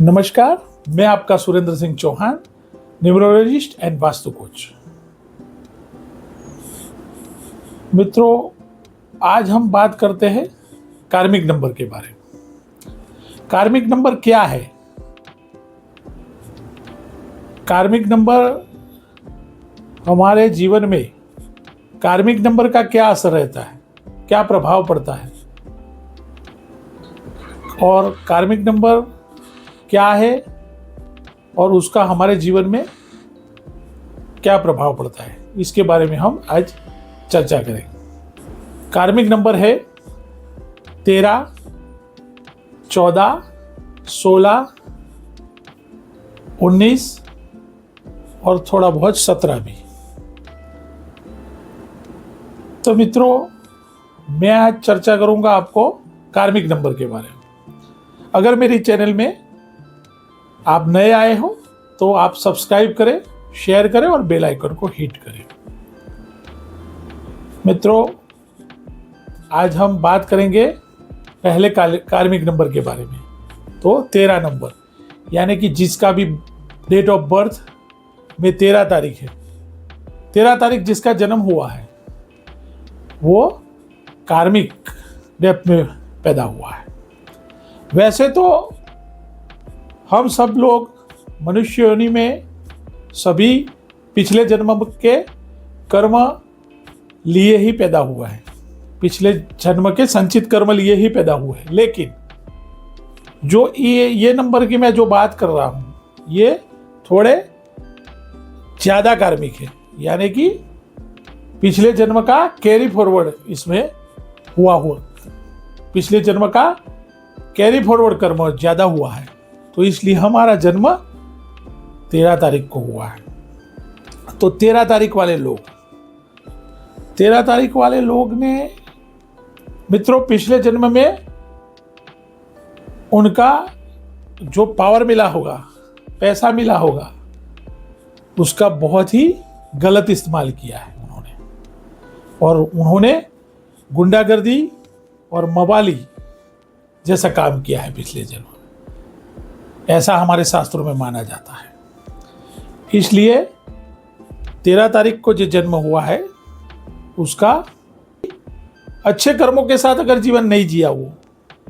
नमस्कार, मैं आपका Surendra Singh Chauhan, numerologist and Vastu coach. मित्रों, आज हम बात करते हैं कार्मिक नंबर के बारे में। कार्मिक नंबर क्या है? कार्मिक नंबर हमारे जीवन में कार्मिक नंबर का क्या असर रहता है, क्या प्रभाव पड़ता है और कार्मिक नंबर क्या है और उसका हमारे जीवन में क्या प्रभाव पड़ता है, इसके बारे में हम आज चर्चा करेंगे। कार्मिक नंबर है 13, 14, 16, 19 और थोड़ा बहुत 17 भी। तो मित्रों, मैं आज चर्चा करूंगा आपको कार्मिक नंबर के बारे में। अगर मेरी चैनल में आप नए आए हो तो आप सब्सक्राइब करें, शेयर करें और बेल आइकन को हिट करें। मित्रों, आज हम बात करेंगे पहले कार्मिक नंबर के बारे में। तो 13 नंबर, यानी कि जिसका भी डेट ऑफ बर्थ में 13 तारीख है, 13 तारीख जिसका जन्म हुआ है वो कार्मिक डेप्थ में पैदा हुआ है। वैसे तो हम सब लोग मनुष्य योनि में सभी पिछले जन्म के कर्म लिए ही पैदा हुआ है, पिछले जन्म के संचित कर्म लिए ही पैदा हुए हैं। लेकिन जो ये नंबर की मैं जो बात कर रहा हूँ ये थोड़े ज़्यादा कार्मिक है, यानी कि पिछले जन्म का कैरी फॉरवर्ड इसमें हुआ, पिछले जन्म का कैरी फॉरवर्ड कर्म ज़्यादा हुआ है, तो इसलिए हमारा जन्म 13 तारीख को हुआ है। तो 13 तारीख वाले लोग ने मित्रों पिछले जन्म में उनका जो पावर मिला होगा, पैसा मिला होगा, उसका बहुत ही गलत इस्तेमाल किया है उन्होंने गुंडागर्दी और मवाली जैसा काम किया है पिछले जन्म में, ऐसा हमारे शास्त्रों में माना जाता है। इसलिए 13 तारीख को जो जन्म हुआ है उसका अच्छे कर्मों के साथ अगर जीवन नहीं जिया वो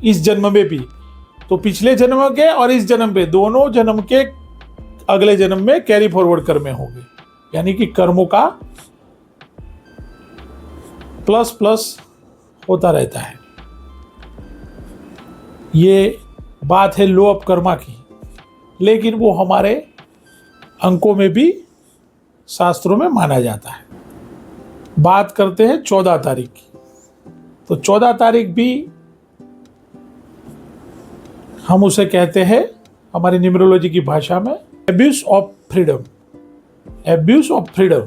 इस जन्म में भी, तो पिछले जन्म के और इस जन्म में दोनों जन्म के अगले जन्म में कैरी फॉरवर्ड कर्म होंगे, यानी कि कर्मों का प्लस प्लस होता रहता है। ये बात है लो ऑफ कर्मा की, लेकिन वो हमारे अंकों में भी शास्त्रों में माना जाता है। बात करते हैं 14 तारीख की। तो 14 तारीख भी हम उसे कहते हैं हमारी न्यूमरोलॉजी की भाषा में abuse of freedom. Abuse of freedom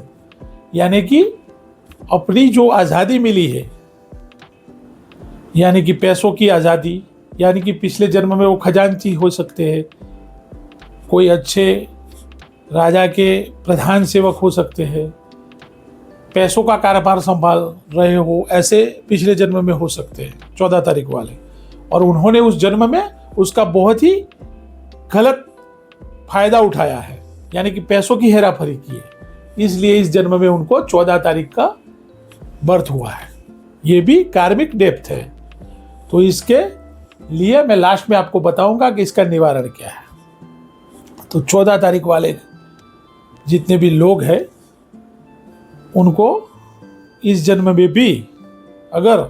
यानी कि अपनी जो आज़ादी मिली है, यानी कि पैसों की आज़ादी, यानी कि पिछले जन्म में वो खजांची हो सकते हैं, कोई अच्छे राजा के प्रधान सेवक हो सकते हैं, पैसों का कारोबार संभाल रहे हो, ऐसे पिछले जन्म में हो सकते हैं 14 तारीख वाले, और उन्होंने उस जन्म में उसका बहुत ही गलत फायदा उठाया है, यानी कि पैसों की हेराफेरी की है, इसलिए इस जन्म में उनको 14 तारीख का बर्थ हुआ है। ये भी कार्मिक डेप्थ है। तो इसके लिए मैं लास्ट में आपको बताऊंगा कि इसका निवारण क्या है। तो 14 तारीख वाले जितने भी लोग हैं उनको इस जन्म में भी अगर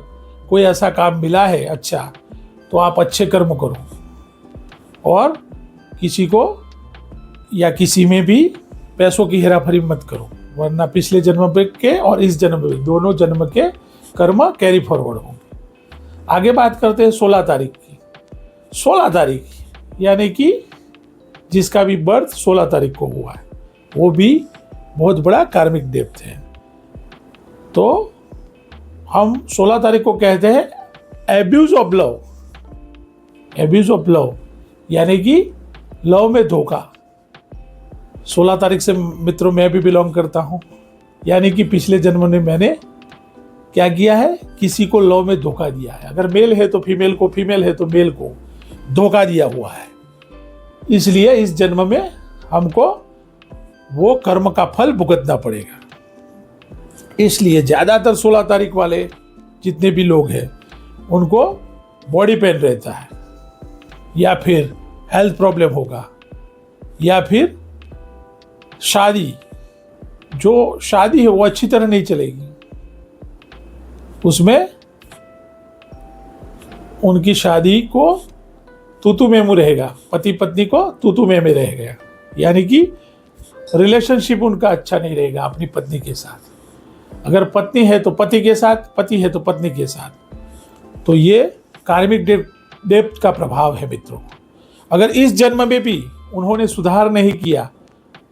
कोई ऐसा काम मिला है अच्छा, तो आप अच्छे कर्म करो और किसी को या किसी में भी पैसों की हेराफेरी मत करो, वरना पिछले जन्म के और इस जन्म में दोनों जन्म के कर्म कैरी फॉरवर्ड होंगे। आगे बात करते हैं 16 तारीख की। 16 तारीख यानी कि जिसका भी बर्थ 16 तारीख को हुआ है वो भी बहुत बड़ा कार्मिक डेप्थ है। तो हम 16 तारीख को कहते हैं abuse of love. Abuse of love यानी कि लव में धोखा। 16 तारीख से मित्रों मैं भी बिलोंग करता हूँ, यानी कि पिछले जन्म में मैंने क्या किया है, किसी को लव में धोखा दिया है। अगर मेल है तो फीमेल को, फीमेल है तो मेल को धोखा दिया हुआ है। इसलिए इस जन्म में हमको वो कर्म का फल भुगतना पड़ेगा। इसलिए ज़्यादातर 16 तारीख वाले जितने भी लोग हैं उनको बॉडी पेन रहता है, या फिर हेल्थ प्रॉब्लम होगा, या फिर शादी है वो अच्छी तरह नहीं चलेगी, उसमें उनकी शादी को तूतू मेमू रहेगा, पति पत्नी को तूतू मेमे रहेगा, यानी कि रिलेशनशिप उनका अच्छा नहीं रहेगा अपनी पत्नी के साथ। अगर पत्नी है तो पति के साथ, पति है तो पत्नी के साथ। तो ये कार्मिक डेप्थ का प्रभाव है मित्रों। अगर इस जन्म में भी उन्होंने सुधार नहीं किया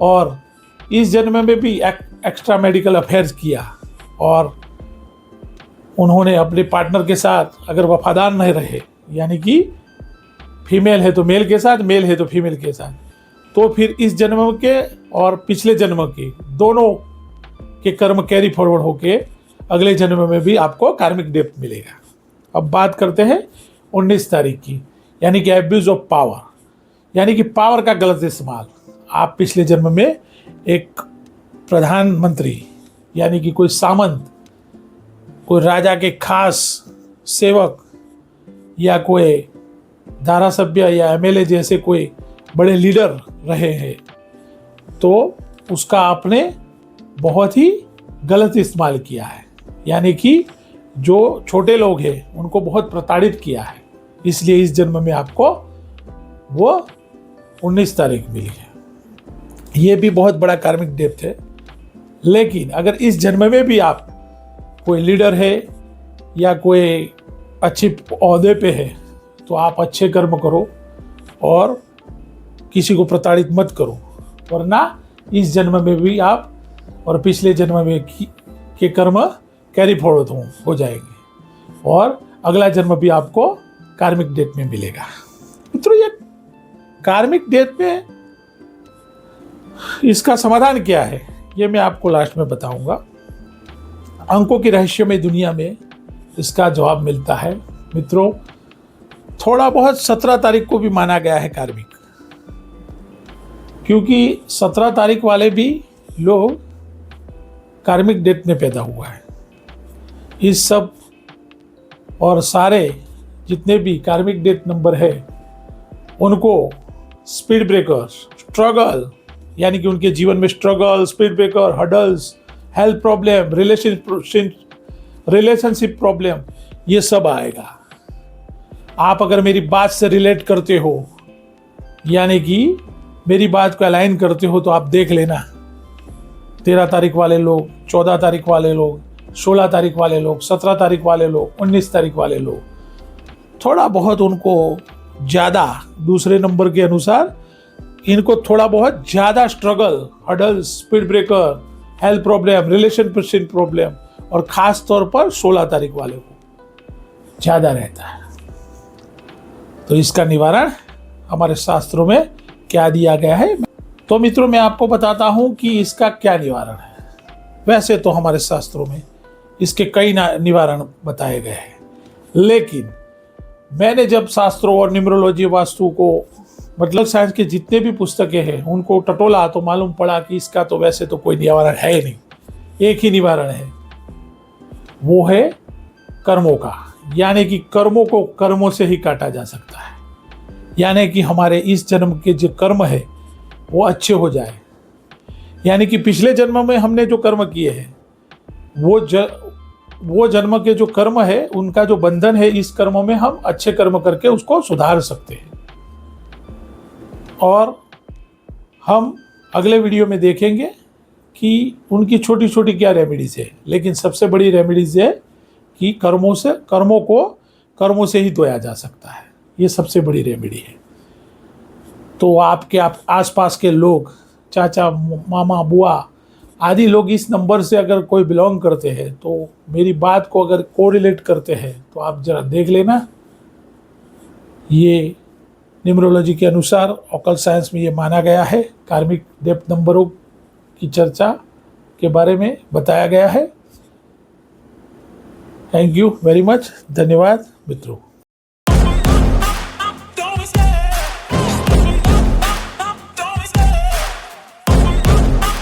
और इस जन्म में भी एक्स्ट्रा मेडिकल अफेयर्स किया और उन्होंने अपने पार्टनर के साथ अगर वफादार नहीं रहे, यानी कि फीमेल है तो मेल के साथ, मेल है तो फीमेल के साथ, तो फिर इस जन्म के और पिछले जन्म के दोनों के कर्म कैरी फॉरवर्ड होके अगले जन्म में भी आपको कार्मिक डेप्थ मिलेगा। अब बात करते हैं 19 तारीख की, यानी कि एब्यूज ऑफ पावर, यानी कि पावर का गलत इस्तेमाल। आप पिछले जन्म में एक प्रधानमंत्री यानी कि कोई सामंत, कोई राजा के खास सेवक, या कोई धारासभ्य या एमएलए जैसे कोई बड़े लीडर रहे हैं, तो उसका आपने बहुत ही गलत इस्तेमाल किया है, यानी कि जो छोटे लोग हैं उनको बहुत प्रताड़ित किया है। इसलिए इस जन्म में आपको वो 19 तारीख मिली है। ये भी बहुत बड़ा कार्मिक डेप्थ है। लेकिन अगर इस जन्म में भी आप कोई लीडर है या कोई अच्छे ओहदे पे है, तो आप अच्छे कर्म करो और किसी को प्रताड़ित मत करो, वरना इस जन्म में भी आप और पिछले जन्म में के कर्म कैरी फॉरवर्ड हो जाएंगे और अगला जन्म भी आपको कार्मिक डेथ में मिलेगा। मित्रों, ये कार्मिक डेथ में इसका समाधान क्या है, ये मैं आपको लास्ट में बताऊंगा। अंकों की रहस्यमय दुनिया में इसका जवाब मिलता है। मित्रों, थोड़ा बहुत 17 तारीख को भी माना गया है कार्मिक, क्योंकि 17 तारीख वाले भी लोग कार्मिक डेथ में पैदा हुआ है। इस सब और सारे जितने भी कार्मिक डेथ नंबर है उनको स्पीड ब्रेकर्स, स्ट्रगल, यानी कि उनके जीवन में struggle, speed breaker, hurdles, health problem, relationship problem, ये सब आएगा। आप अगर मेरी बात से रिलेट करते हो, यानी कि मेरी बात को अलाइन करते हो, तो आप देख लेना 13 तारीख वाले लोग, 14 तारीख वाले लोग, 16 तारीख वाले लोग, 17 तारीख वाले लोग, 19 तारीख वाले लोग, थोड़ा बहुत उनको ज़्यादा दूसरे नंबर के अनुसार इनको थोड़ा बहुत ज़्यादा struggle, hurdles, speed breaker, health problem, relationship problem, और ख़ास तौर पर 16 तारीख वाले को ज़्यादा रहता है। तो इसका निवारण हमारे शास्त्रों में क्या दिया गया है, तो मित्रों मैं आपको बताता हूँ कि इसका क्या निवारण है। वैसे तो हमारे शास्त्रों में इसके कई निवारण बताए गए हैं, लेकिन मैंने जब शास्त्रों और न्यूमरोलॉजी, वास्तु को, मतलब साइंस के जितने भी पुस्तकें हैं उनको टटोला, तो मालूम पड़ा कि इसका तो वैसे तो कोई निवारण है ही नहीं। एक ही निवारण है, वो है कर्मों का, यानी कि कर्मों को कर्मों से ही काटा जा सकता है। यानी कि हमारे इस जन्म के जो कर्म है वो अच्छे हो जाए, यानी कि पिछले जन्म में हमने जो कर्म किए हैं वो जन्म के जो कर्म है उनका जो बंधन है, इस कर्मों में हम अच्छे कर्म करके उसको सुधार सकते हैं। और हम अगले वीडियो में देखेंगे कि उनकी छोटी छोटी क्या रेमेडीज है, लेकिन सबसे बड़ी रेमेडीज है कि कर्मों को कर्मों से ही धोया जा सकता है। ये सबसे बड़ी रेमेडी है। तो आपके आसपास के लोग, चाचा, मामा, बुआ आदि लोग इस नंबर से अगर कोई बिलोंग करते हैं, तो मेरी बात को अगर कोरिलेट करते हैं, तो आप जरा देख लेना। ये न्यूमरोलॉजी के अनुसार, ऑकल्ट साइंस में ये माना गया है, कार्मिक डेप्थ नंबरों की चर्चा के बारे में बताया गया है। थैंक यू वेरी मच, धन्यवाद मित्रों।